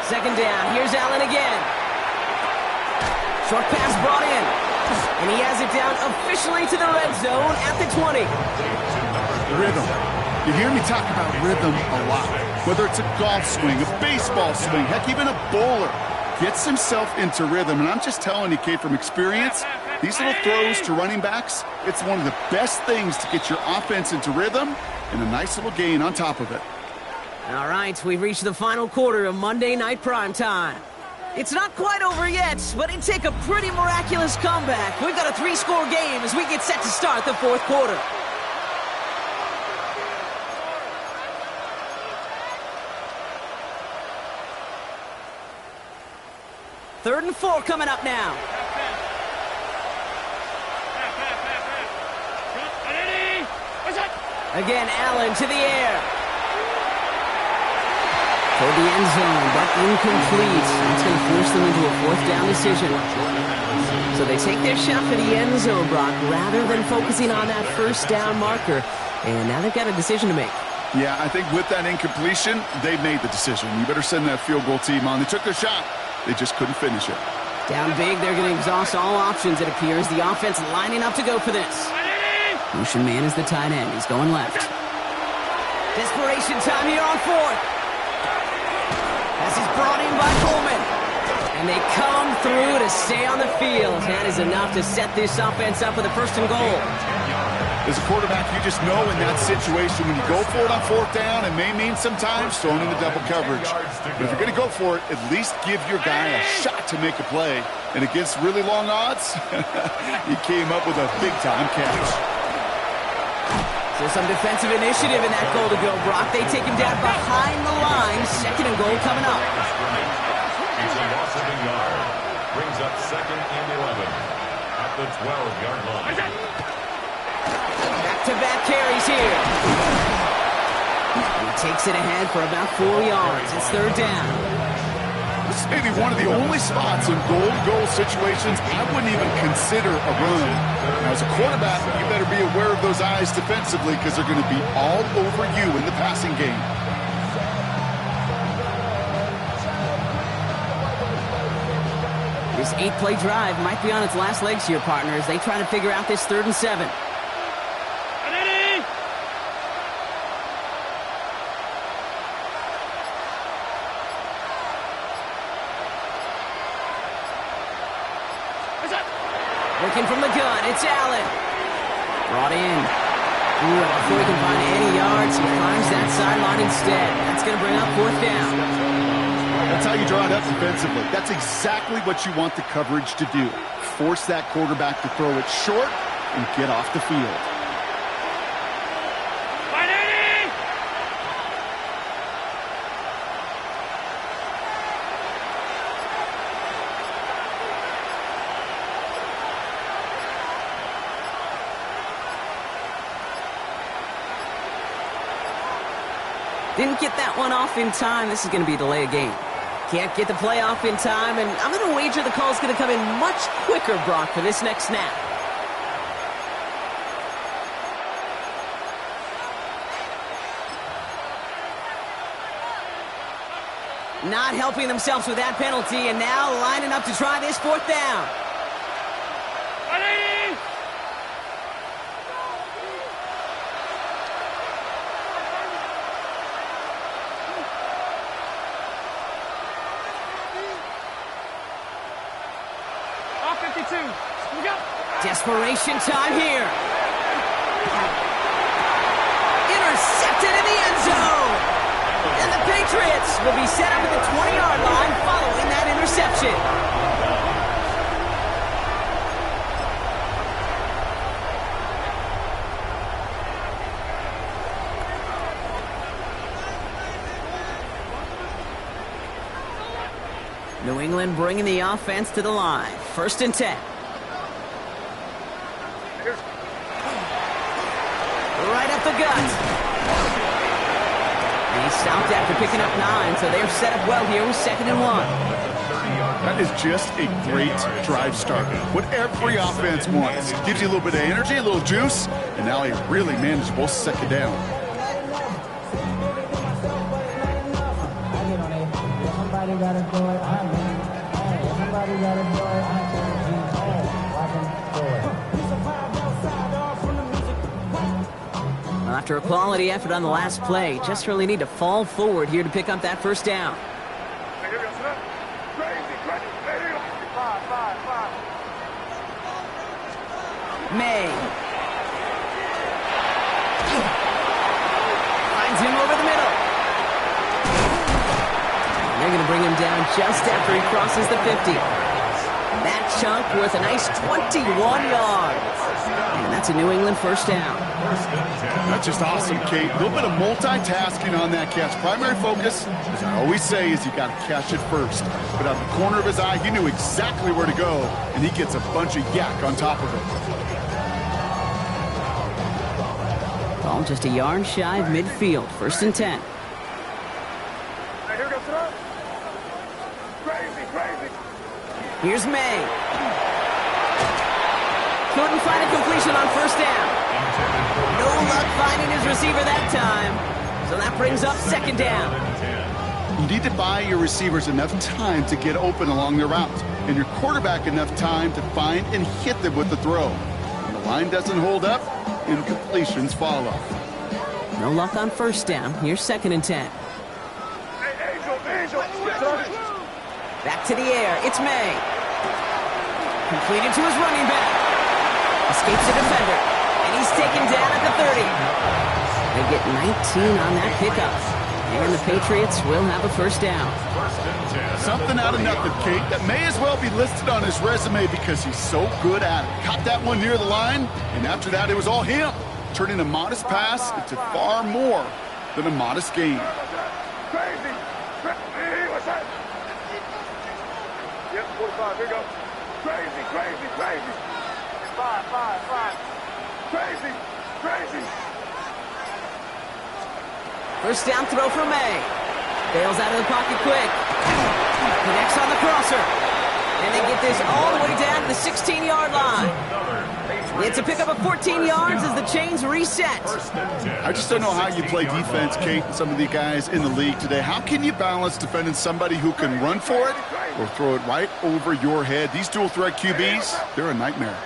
Second down. Here's Allen again. Short pass brought in. And he has it down officially to the red zone at the 20. Rhythm. You hear me talk about rhythm a lot. Whether it's a golf swing, a baseball swing, heck, even a bowler gets himself into rhythm. And I'm just telling you, Kate, from experience, these little throws to running backs, it's one of the best things to get your offense into rhythm and a nice little gain on top of it. All right, we've reached the final quarter of Monday Night Primetime. It's not quite over yet, but it'd take a pretty miraculous comeback. We've got a 3-score game as we get set to start the fourth quarter. Third and 4 coming up now. Again, Allen to the air. For the end zone, but incomplete. It's going to force them into a fourth down decision. So they take their shot for the end zone, Brock, rather than focusing on that first down marker. And now they've got a decision to make. Yeah, I think with that incompletion, they made the decision. You better send that field goal team on. They took their shot. They just couldn't finish it. Down big, they're going to exhaust all options, it appears. The offense lining up to go for this. Lucian Mann is the tight end. He's going left. Desperation time here on fourth. Pass is brought in by Coleman. And they come through to stay on the field. That is enough to set this offense up with a first and goal. As a quarterback, you just know in that situation, when you go for it on fourth down, it may mean sometimes throwing in the double coverage. But if you're going to go for it, at least give your guy a shot to make a play. And against really long odds, he came up with a big-time catch. So some defensive initiative in that goal to go, Brock. They take him down behind the line. Second and goal coming up. It's a loss of a yard. Brings up second and 11 at the 12-yard line. Back-to-back carries here. He takes it ahead for about 4 yards. It's third down. This is maybe one of the only spots in goal situations I wouldn't even consider a run. Now, as a quarterback, you better be aware of those eyes defensively because they're going to be all over you in the passing game. This 8-play drive might be on its last legs here, partners. They try to figure out this 3rd and 7. Looking from the gun, it's Allen. Brought in. Ooh, before he can find any yards, he finds that sideline instead. That's going to bring up 4th down. That's how you draw it up defensively. That's exactly what you want the coverage to do. Force that quarterback to throw it short and get off the field. Didn't get that one off in time. This is going to be a delay of game. Can't get the play off in time, and I'm going to wager the call is going to come in much quicker, Brock, for this next snap. Not helping themselves with that penalty, and now lining up to try this 4th down. Desperation time here. Intercepted in the end zone. And the Patriots will be set up at the 20-yard line following that interception. New England bringing the offense to the line. 1st and 10. Right up the gut. And he stopped after picking up 9, so they're set up well here with 2nd and 1. That is just a great drive start. What every offense wants. Gives you a little bit of energy, a little juice, and now a really manageable 2nd down. After a quality effort on the last play, just really need to fall forward here to pick up that 1st down. May finds him over the middle. And they're going to bring him down just after he crosses the 50. That chunk worth a nice 21 yards. And that's a New England 1st down. That's just awesome, Kate. A little bit of multitasking on that catch. Primary focus, as I always say, is you got to catch it first. But out the corner of his eye, he knew exactly where to go, and he gets a bunch of yak on top of it. Ball just a yard shy of midfield. 1st and 10. Here's May. Couldn't find a completion on 1st down. No luck finding his receiver that time. So that brings up 2nd down. You need to buy your receivers enough time to get open along their route, and your quarterback enough time to find and hit them with the throw. When the line doesn't hold up, incompletions follow. No luck on 1st down. Here's 2nd and 10. Back to the air. It's May. Completed to his running back. Escapes the defender. And he's taken down at the 30. They get 19 on that pickup. And the Patriots will have a 1st down. Something out of nothing, Kate. That may as well be listed on his resume because he's so good at it. Caught that one near the line, and after that, it was all him. Turning a modest pass into far more than a modest gain. Yep, 45, here we go. Crazy. 5. Crazy. 1st down throw for May. Bails out of the pocket quick. Connects on the crosser. And they get this all the way down to the 16-yard line. It's a pickup of 14 yards as the chains reset. I just don't know how you play defense, Kate, and some of the guys in the league today. How can you balance defending somebody who can run for it or throw it right over your head? These dual-threat QBs, they're a nightmare.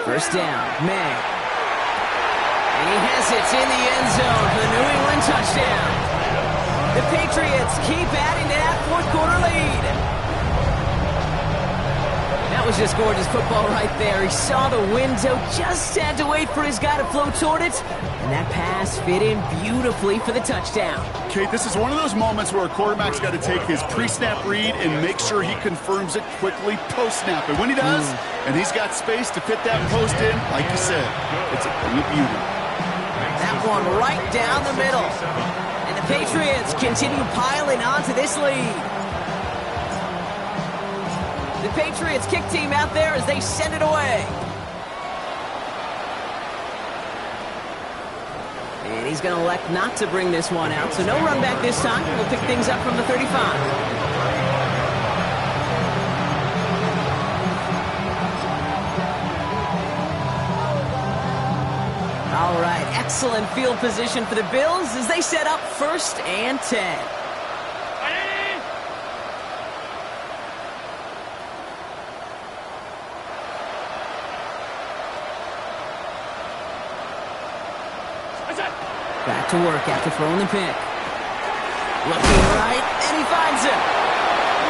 1st down, May. And he has it in the end zone for the New England touchdown. The Patriots keep adding to that 4th quarter lead. That was just gorgeous football right there. He saw the window, just had to wait for his guy to flow toward it, and that pass fit in beautifully for the touchdown. Kate, this is one of those moments where a quarterback's got to take his pre-snap read and make sure he confirms it quickly post-snap. And when he does, and he's got space to fit that post in, like you said, it's a thing of beauty. That one right down the middle. And the Patriots continue piling onto this lead. The Patriots kick team out there as they send it away. And he's going to elect not to bring this one out, so no run back this time. We'll pick things up from the 35. All right, excellent field position for the Bills as they set up 1st and 10. Back to work after throwing the pick. Looking right, and he finds him.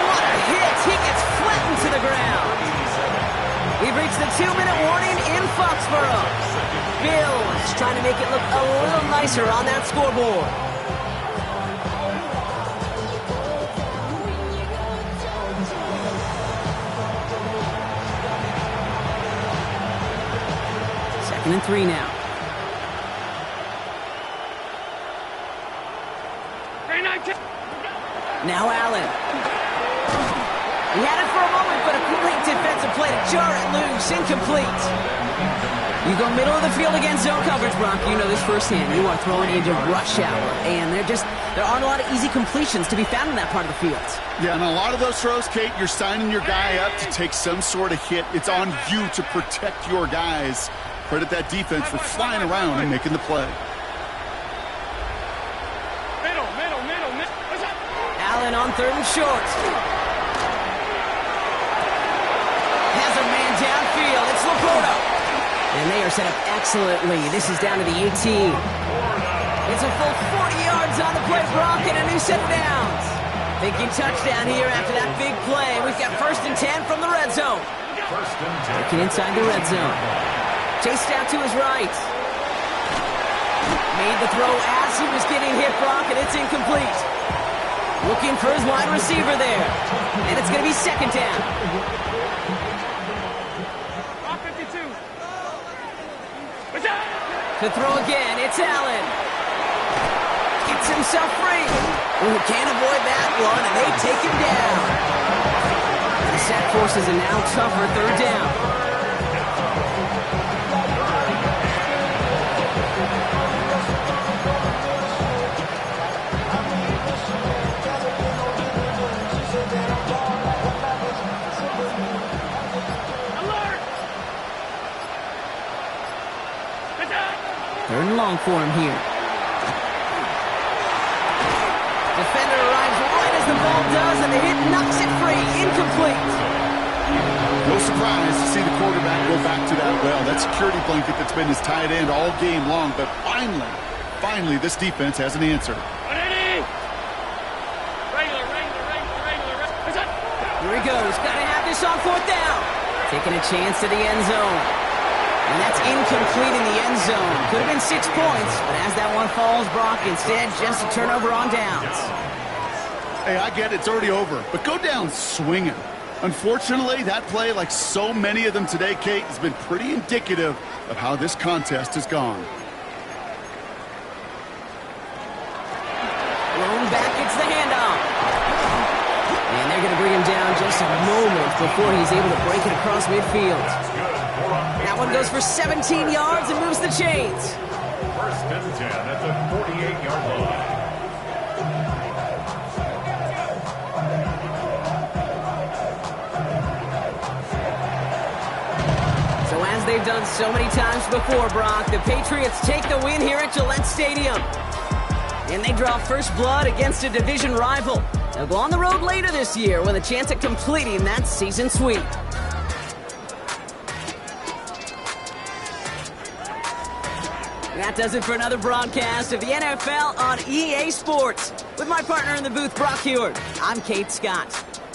What a hit. He gets flattened to the ground. We've reached the 2-minute warning in Foxborough. Bills trying to make it look a little nicer on that scoreboard. Second and 3 now. Now Allen. He had it for a moment, but a great defensive play to jar it loose. Incomplete. You go middle of the field against zone coverage, Brock. You know this firsthand. You are throwing into rush hour, and there aren't a lot of easy completions to be found in that part of the field. Yeah, and a lot of those throws, Kate, you're signing your guy up to take some sort of hit. It's on you to protect your guys. Credit that defense for flying around and making the play. Allen on 3rd and short. Has a man downfield. It's Laporta. And they are set up excellently. This is down to the 18. It's a full 40 yards on the play, Brock, and a new set of downs. Thinking touchdown here after that big play. We've got 1st and 10 from the red zone. Looking inside the red zone. Chased out to his right. Made the throw as he was getting hit, Brock, and it's incomplete. Looking for his wide receiver there. And it's going to be 2nd down. 52. To throw again, it's Allen. Gets himself free. Ooh, can't avoid that one, and they take him down. The sack forces a now tougher 3rd down. Third and long for him here. Defender arrives right as the ball does, and the hit knocks it free. Incomplete. No surprise to see the quarterback go back to that well. That security blanket that's been his tight end all game long, but finally, this defense has an answer. Here he goes. Got to have this on 4th down. Taking a chance to the end zone. And that's incomplete in the end zone. Could have been 6 points, but as that one falls, Brock, instead just a turnover on downs. Hey, I get it. It's already over. But go down swinging. Unfortunately, that play, like so many of them today, Kate, has been pretty indicative of how this contest has gone. Thrown back, it's the handoff. And they're going to bring him down just a moment before he's able to break it across midfield. That one goes for 17 yards and moves the chains. 1st and 10 at the 48-yard line. So as they've done so many times before, Brock, the Patriots take the win here at Gillette Stadium. And they draw first blood against a division rival. They'll go on the road later this year with a chance at completing that season sweep. That does it for another broadcast of the NFL on EA Sports. With my partner in the booth, Brock Huard, I'm Kate Scott.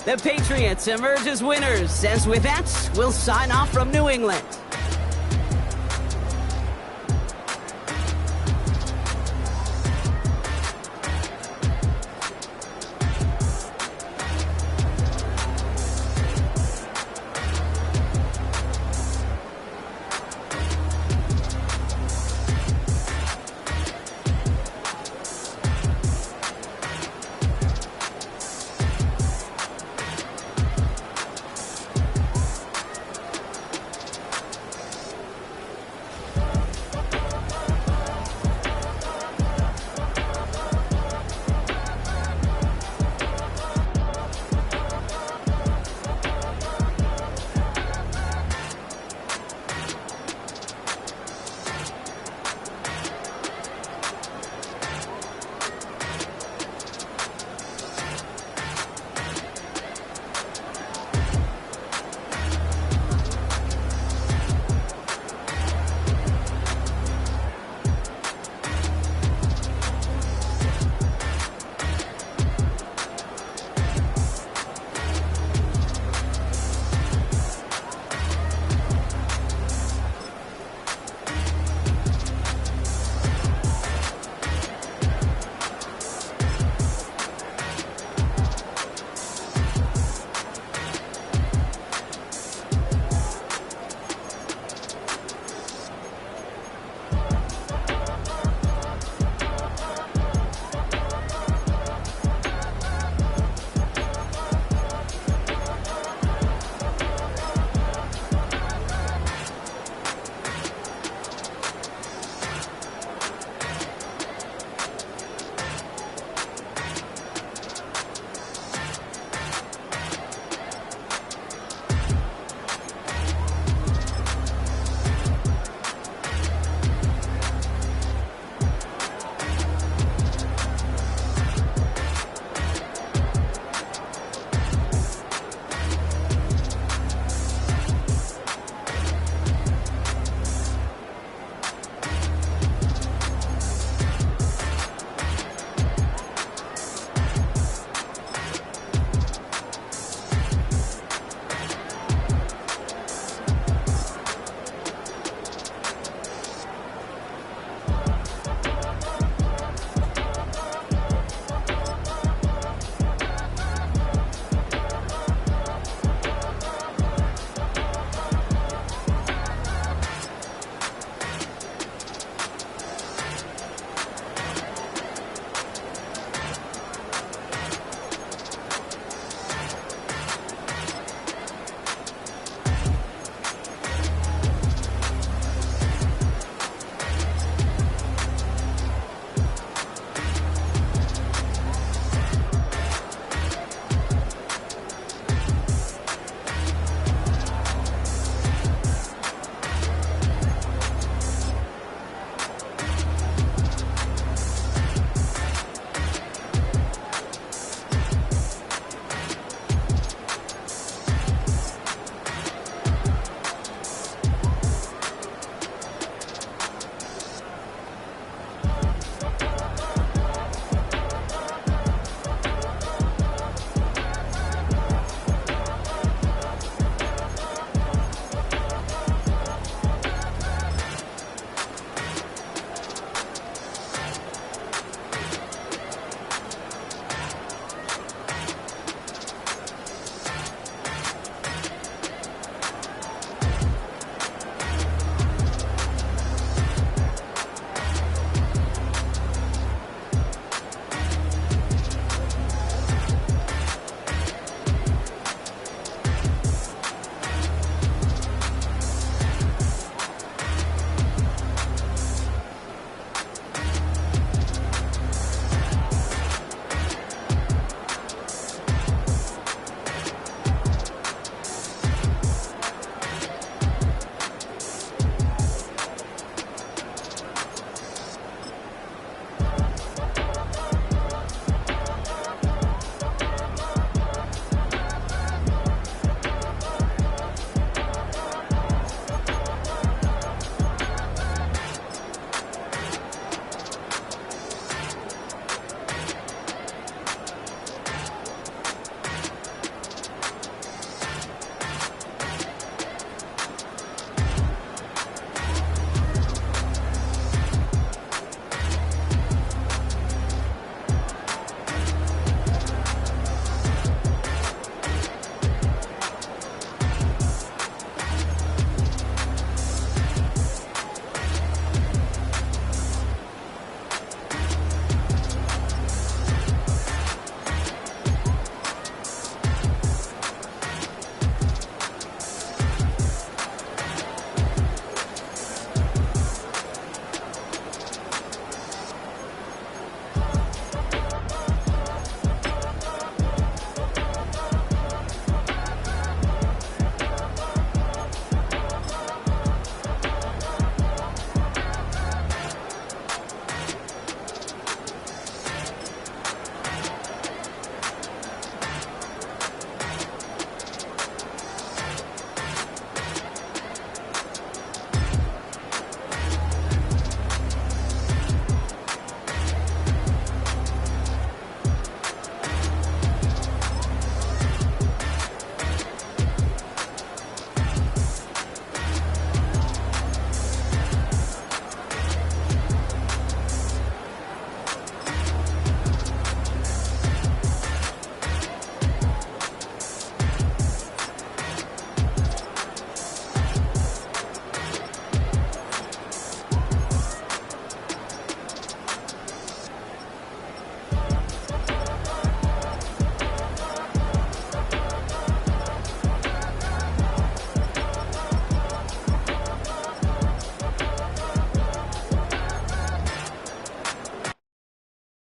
The Patriots emerge as winners, as with that, we'll sign off from New England.